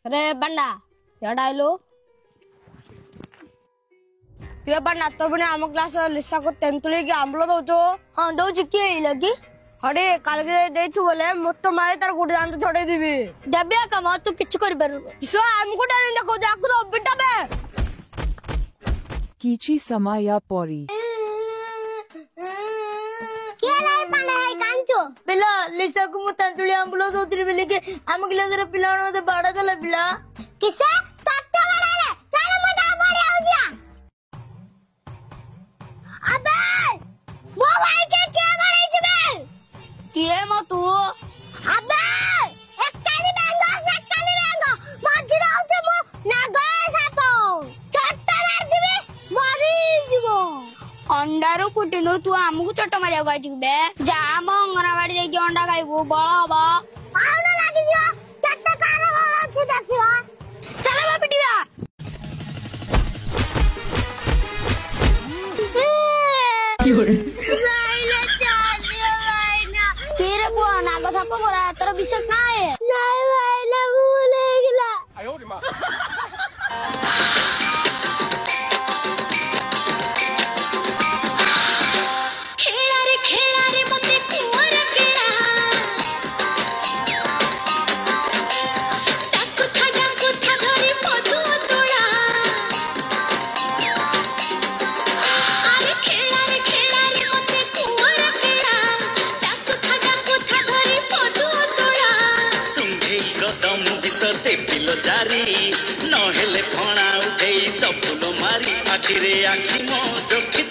अरे बन्ना एडाइलो ये बन्ना तो बने आम क्लास लिसा को तेंतुली की आंबलो दउचो। हां दउची के लगी अरे काल के देथु बोले मत मारे तार गुड जान तो छोड़े दिबी देबिया कमा तू किछ कर बर किसो हमको डर देखो जाकु तो बिटा बे कीची समाया पौरी के लाई पाले है कांचो पिला लिसा को मत तेंतुली आंबलो दउतरी बिले के आम क्लास रे पिला न बाड़ा दला पिला किसे तत्तो बनाले चल मु दा मारे आउ जा अबे वो भाई के बड़े जबे किए म तू अबे एक काली बेंगो माझी राउते मो नागा सापो चट्टा मार दिबे मरी जीवो अंडारो कुटिनो तू हमकु चट्टा मारिया गाइती बे जा म अंगनवाड़ी जाई के अंडा खाइबो बळ हबा आउना लागी जो चट्टा कार बळ अछि देखियो चलो बा पिटिया क्यों नागो साप गोरा तोर विषय काय नाही भाईला भूल गेला आयो रे मां खेला रे मते कुंवर केला ताकु था धरी पदु तोड़ा अरे खेला रे मते कुंवर केला ताकु था धरी पदु तोड़ा सुंघे गदम विसते पिलो जारी न हेले फणा उठेई तपुलो मारी आखिरे आखि मो जोखि